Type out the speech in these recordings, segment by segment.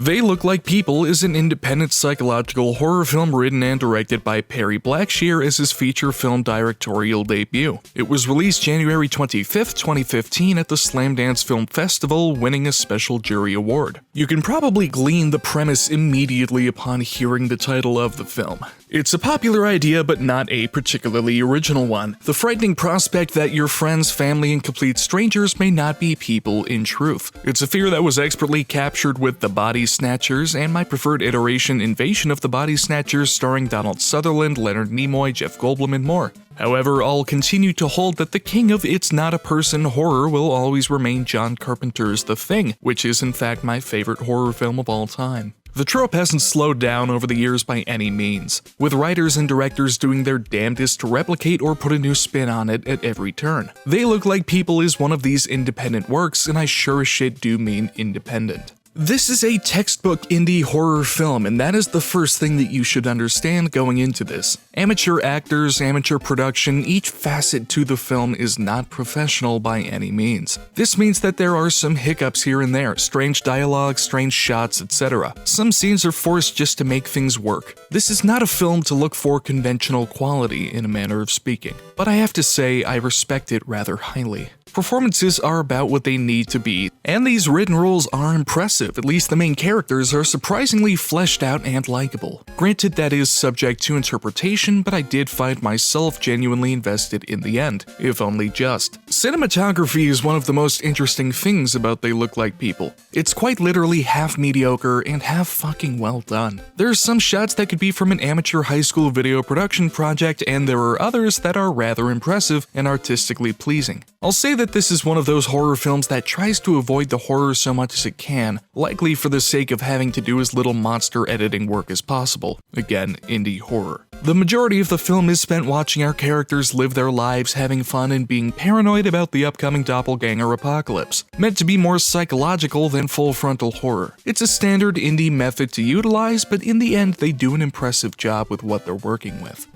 They Look Like People is an independent psychological horror film written and directed by Perry Blackshear as his feature film directorial debut. It was released January 25th, 2015 at the Slamdance Film Festival, winning a special jury award. You can probably glean the premise immediately upon hearing the title of the film. It's a popular idea, but not a particularly original one. The frightening prospect that your friends, family, and complete strangers may not be people in truth. It's a fear that was expertly captured with The Body Snatchers and my preferred iteration, Invasion of the Body Snatchers, starring Donald Sutherland, Leonard Nimoy, Jeff Goldblum, and more. However, I'll continue to hold that the king of It's Not a Person horror will always remain John Carpenter's The Thing, which is in fact my favorite horror film of all time. The trope hasn't slowed down over the years by any means, with writers and directors doing their damnedest to replicate or put a new spin on it at every turn. They Look Like People is one of these independent works, and I sure as shit do mean independent. This is a textbook indie horror film, and that is the first thing that you should understand going into this. Amateur actors, amateur production, each facet to the film is not professional by any means. This means that there are some hiccups here and there, strange dialogue, strange shots, etc. Some scenes are forced just to make things work. This is not a film to look for conventional quality, in a manner of speaking, but I have to say I respect it rather highly. Performances are about what they need to be, and these written roles are impressive. At least the main characters are surprisingly fleshed out and likable. Granted, that is subject to interpretation, but I did find myself genuinely invested in the end, if only just. Cinematography is one of the most interesting things about They Look Like People. It's quite literally half mediocre and half fucking well done. There are some shots that could be from an amateur high school video production project, and there are others that are rather impressive and artistically pleasing. I'll say that this is one of those horror films that tries to avoid the horror so much as it can, likely for the sake of having to do as little monster editing work as possible. Again, indie horror. The majority of the film is spent watching our characters live their lives, having fun, and being paranoid about the upcoming doppelganger apocalypse. Meant to be more psychological than full frontal horror. It's a standard indie method to utilize, but in the end they do an impressive job with what they're working with.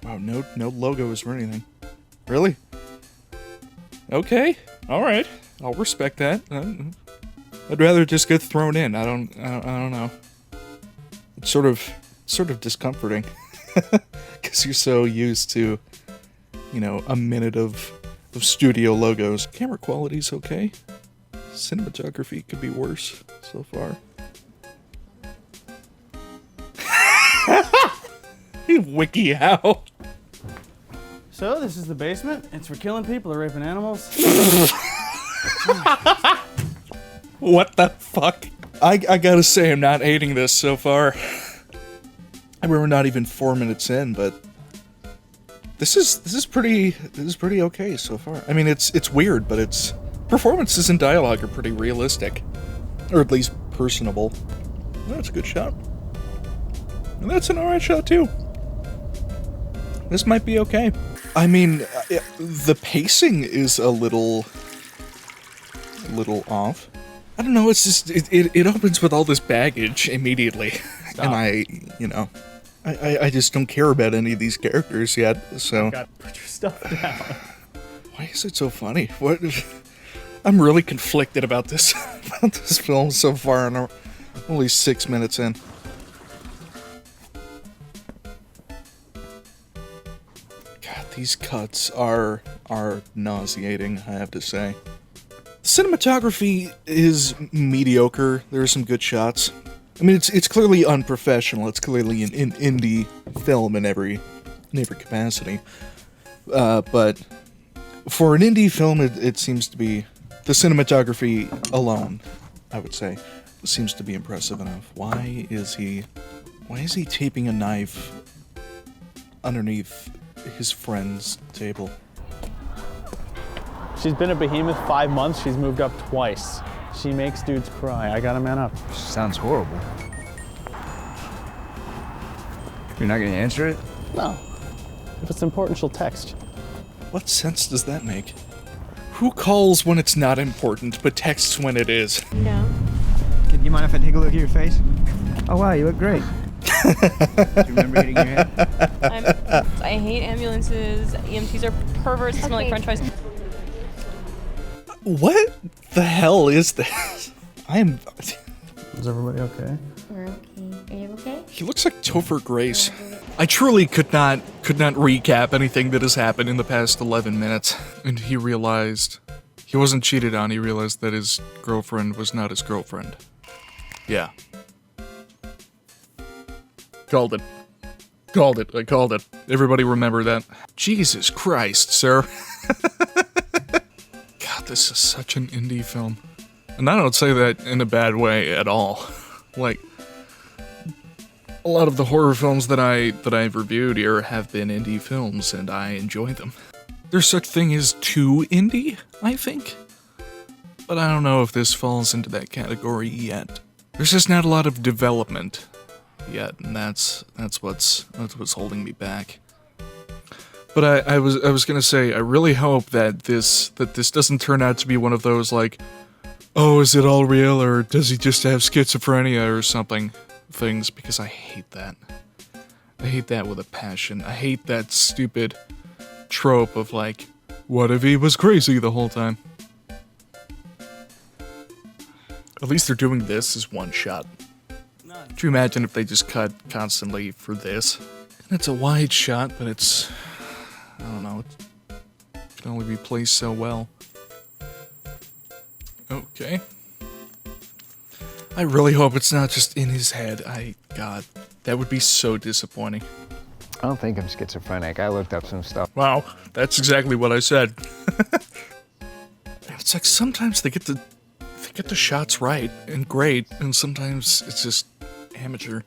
Wow, no logos or anything. Really? Okay, alright. I'll respect that. I'd rather just get thrown in. I don't know. It's sort of discomforting. Because you're so used to, a minute of studio logos. Camera quality's okay. Cinematography could be worse so far. WikiHow. So, this is the basement. It's for killing people or raping animals. What the fuck? I gotta say, I'm not hating this so far. I mean, we're not even 4 minutes in, but this is pretty okay so far. I mean, it's weird, but its performances and dialogue are pretty realistic, or at least personable. That's a good shot, and that's an alright shot too. This might be okay. I mean, the pacing is a little off. I don't know, it's just, it opens with all this baggage immediately. Stop. And I just don't care about any of these characters yet, so. God, put your stuff down. Why is it so funny? I'm really conflicted about this film so far, and I'm only 6 minutes in. These cuts are nauseating, I have to say. The cinematography is mediocre. There are some good shots. I mean, it's clearly unprofessional. It's clearly an indie film in every capacity. But for an indie film, it seems to be, the cinematography alone, I would say, seems to be impressive enough. Why is he taping a knife underneath his friend's table? She's been a behemoth 5 months. She's moved up twice. She makes dudes cry. I gotta man up. Sounds horrible. You're not gonna answer it? No. If it's important, she'll text. What sense does that make? Who calls when it's not important, but texts when it is? No. Do you mind if I take a look at your face? Oh wow, you look great. Do you remember hitting your head? I hate ambulances. EMTs are perverts. Smell like French fries. What the hell is this? I am Is everybody okay? We're okay. Are you okay? He looks like Topher Grace. I truly could not recap anything that has happened in the past 11 minutes. And he realized he wasn't cheated on. He realized that his girlfriend was not his girlfriend. Yeah. Called it. Called it. I called it. Everybody remember that. Jesus Christ, sir. God, this is such an indie film. And I don't say that in a bad way at all. Like, a lot of the horror films that I've reviewed here have been indie films, and I enjoy them. There's such thing as too indie, I think. But I don't know if this falls into that category yet. There's just not a lot of development yet, and that's what's holding me back. But I was gonna say, I really hope that this doesn't turn out to be one of those like, oh, is it all real, or does he just have schizophrenia or something things, because I hate that. I hate that with a passion. I hate that stupid trope of like, what if he was crazy the whole time? At least they're doing this as one shot. Could you imagine if they just cut constantly for this? And it's a wide shot, but it's, I don't know, it can only be placed so well. Okay. I really hope it's not just in his head. God, that would be so disappointing. I don't think I'm schizophrenic. I looked up some stuff. Wow, that's exactly what I said. It's like sometimes they get the shots right and great, and sometimes it's just amateur.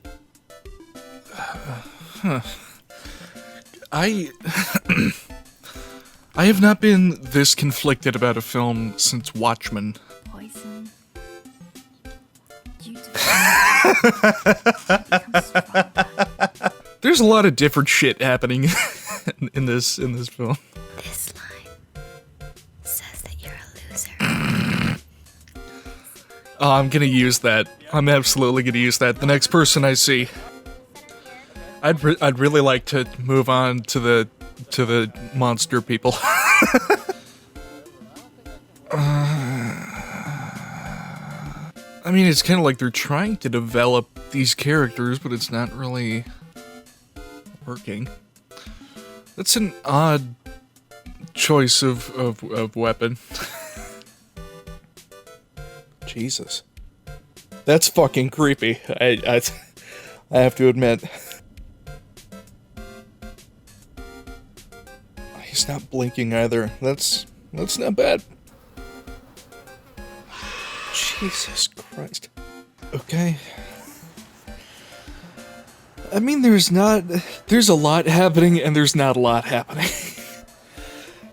I have not been this conflicted about a film since Watchmen. Poison. There's a lot of different shit happening in this film. This line says that you're a loser. Oh, I'm gonna use that. I'm absolutely gonna use that. The next person I see, I'd really like to move on to the monster people. I mean, it's kind of like they're trying to develop these characters, but it's not really working. That's an odd choice of weapon. Jesus. That's fucking creepy. I have to admit. He's not blinking either. That's not bad. Jesus Christ. Okay. I mean, there's a lot happening and there's not a lot happening.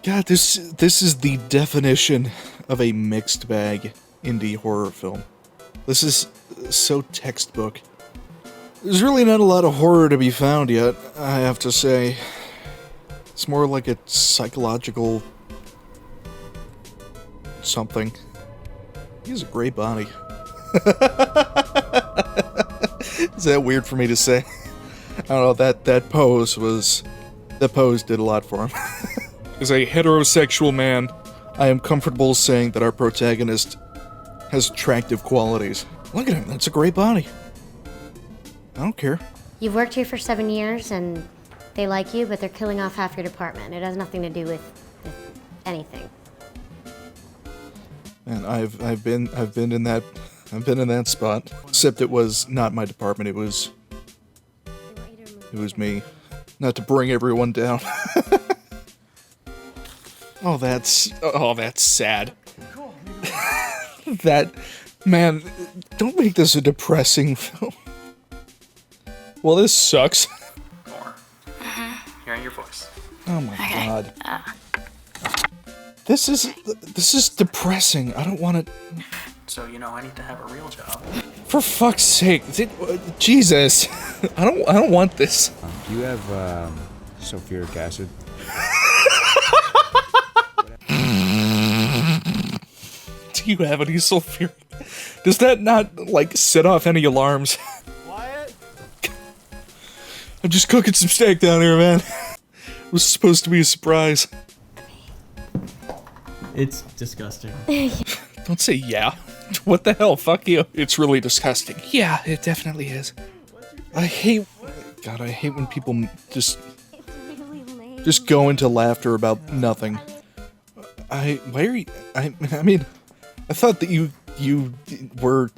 God, this is the definition of a mixed bag indie horror film. This is so textbook. There's really not a lot of horror to be found yet, I have to say. It's more like a psychological something. He has a great body. Is that weird for me to say? I don't know, that pose did a lot for him. As a heterosexual man, I am comfortable saying that our protagonist has attractive qualities. Look at him, that's a great body. I don't care. You've worked here for 7 years and they like you, but they're killing off half your department. It has nothing to do with anything. And I've been in that spot. Except it was not my department, it was me. Not to bring everyone down. Oh, that's sad. That, man, don't make this a depressing film. Well, this sucks. More. Hearing your voice. Oh my god. This is depressing. I don't want it. So I need to have a real job. For fuck's sake, Jesus! I don't want this. Do you have sulfuric acid? Do you have any sulfuric? Does that not set off any alarms? Wyatt? I'm just cooking some steak down here, man. It was supposed to be a surprise. It's disgusting. Don't say yeah. What the hell? Fuck you. It's really disgusting. Yeah, it definitely is. I hate when people just go into laughter about nothing. I mean, I thought that you were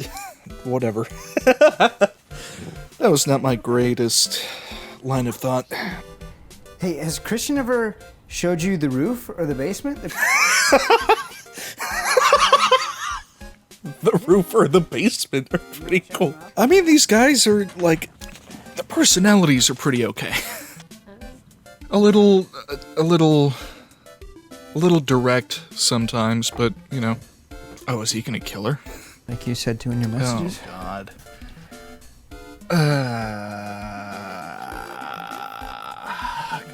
whatever. That was not my greatest line of thought. Hey, has Christian ever showed you the roof or the basement? The roof or the basement are pretty cool. I mean, these guys are like, the personalities are pretty okay. A little direct sometimes, but you know. Oh, is he gonna kill her? Like you said to in your messages? Oh God.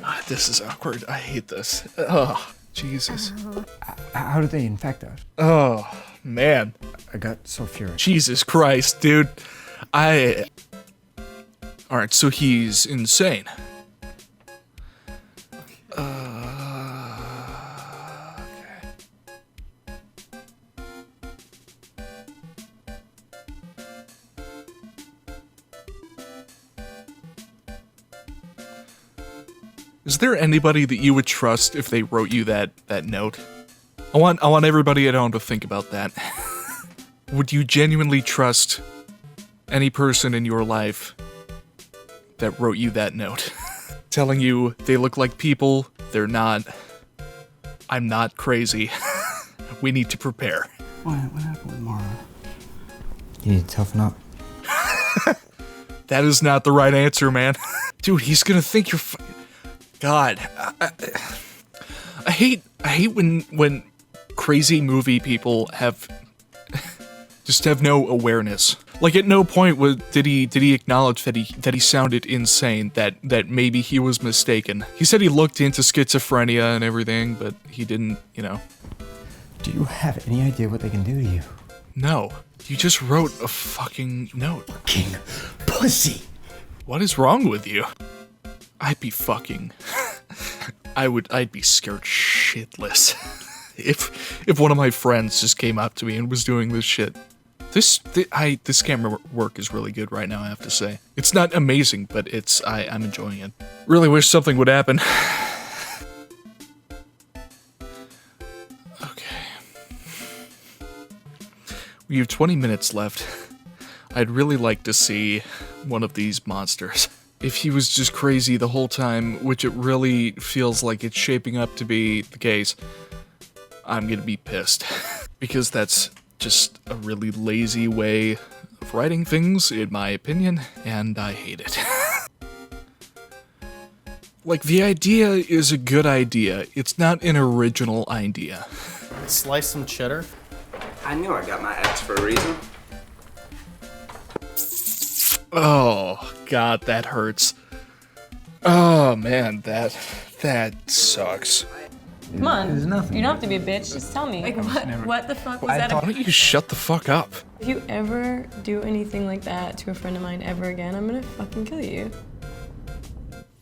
God, this is awkward. I hate this. Oh, Jesus. How did they infect us? Oh, man. I got so furious. Jesus Christ, dude. Alright, so he's insane. Is there anybody that you would trust if they wrote you that note? I want everybody at home to think about that. Would you genuinely trust any person in your life that wrote you that note? Telling you they look like people, they're not. I'm not crazy. We need to prepare. What happened with Mara? You need to toughen up. That is not the right answer, man. Dude, he's gonna think you're God. I hate when crazy movie people have no awareness. Like at no point did he acknowledge that he sounded insane, that maybe he was mistaken. He said he looked into schizophrenia and everything, but he didn't, you know. Do you have any idea what they can do to you? No. You just wrote a fucking note. Fucking pussy. What is wrong with you? I'd be fucking I'd be scared shitless if one of my friends just came up to me and was doing this shit. This camera work is really good right now, I have to say. It's not amazing, but I'm enjoying it. Really wish something would happen. Okay. We have 20 minutes left. I'd really like to see one of these monsters. If he was just crazy the whole time, which it really feels like it's shaping up to be the case, I'm gonna be pissed. Because that's just a really lazy way of writing things, in my opinion, and I hate it. Like, the idea is a good idea. It's not an original idea. Slice some cheddar. I knew I got my X for a reason. Oh, God, that hurts. Oh, man, that sucks. Come on. There's nothing. You don't have to be a bitch. Just tell me. Like, what the fuck was that Why don't you shut the fuck up? If you ever do anything like that to a friend of mine ever again, I'm gonna fucking kill you.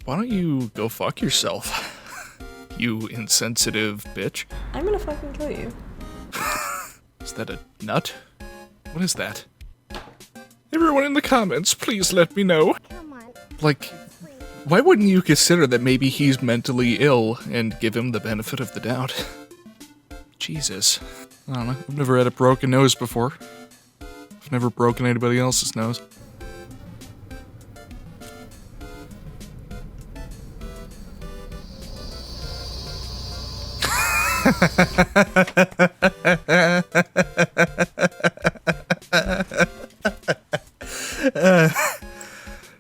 Why don't you go fuck yourself? You insensitive bitch. I'm gonna fucking kill you. Is that a nut? What is that? Everyone in the comments, please let me know. Like, why wouldn't you consider that maybe he's mentally ill and give him the benefit of the doubt? Jesus. I don't know. I've never had a broken nose before. I've never broken anybody else's nose.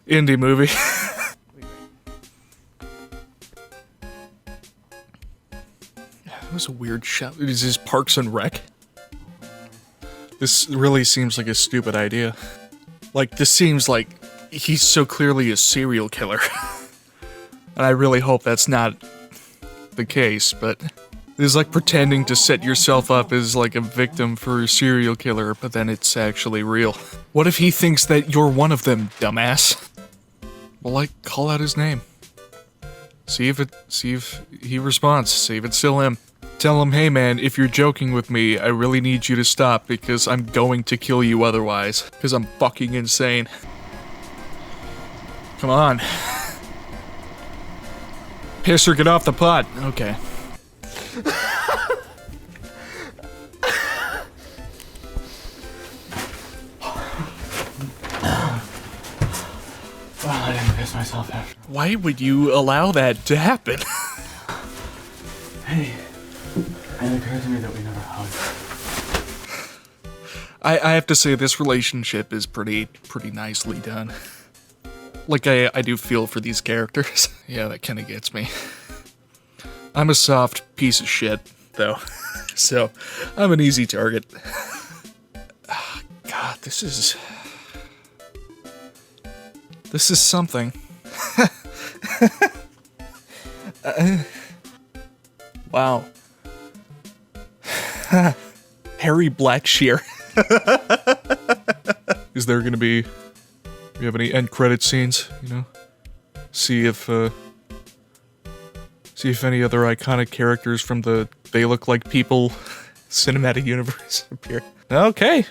Indie movie. That was a weird shot. Is this Parks and Rec? This really seems like a stupid idea. Like, this seems like he's so clearly a serial killer. And I really hope that's not the case, but it's like pretending to set yourself up as like a victim for a serial killer, but then it's actually real. What if he thinks that you're one of them, dumbass? Well, like, call out his name. See if he responds. See if it's still him. Tell him, hey man, if you're joking with me, I really need you to stop because I'm going to kill you otherwise. Because I'm fucking insane. Come on. Pisser, get off the pot. Okay. I didn't piss myself after. Why would you allow that to happen? Hey, it occurred to me that we never hugged. I have to say this relationship is pretty nicely done. Like I do feel for these characters. Yeah, that kind of gets me. I'm a soft piece of shit, though. So, I'm an easy target. God, this is something. Wow. Harry Blackshear. Is there gonna be... Do you have any end credit scenes, you know? See if any other iconic characters from the They Look Like People cinematic universe appear. Okay.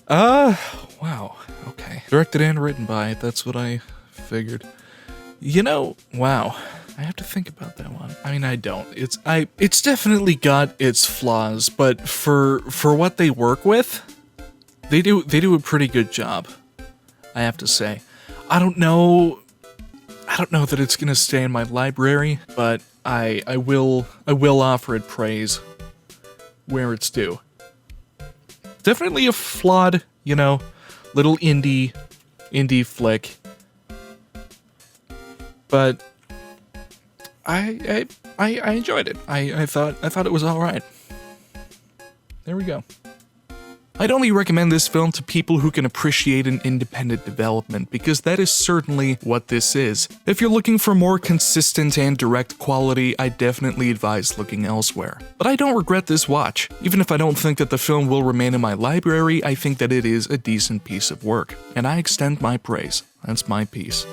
Wow. Okay. Directed and written by, that's what I figured. You know, wow. I have to think about that one. I mean, I don't. It's definitely got its flaws, but for what they work with, they do a pretty good job. I have to say. I don't know that it's gonna stay in my library, but I will offer it praise where it's due. Definitely a flawed, you know, little indie flick. But I enjoyed it. I thought it was all right. There we go. I'd only recommend this film to people who can appreciate an independent development, because that is certainly what this is. If you're looking for more consistent and direct quality, I definitely advise looking elsewhere. But I don't regret this watch. Even if I don't think that the film will remain in my library, I think that it is a decent piece of work. And I extend my praise. That's my piece.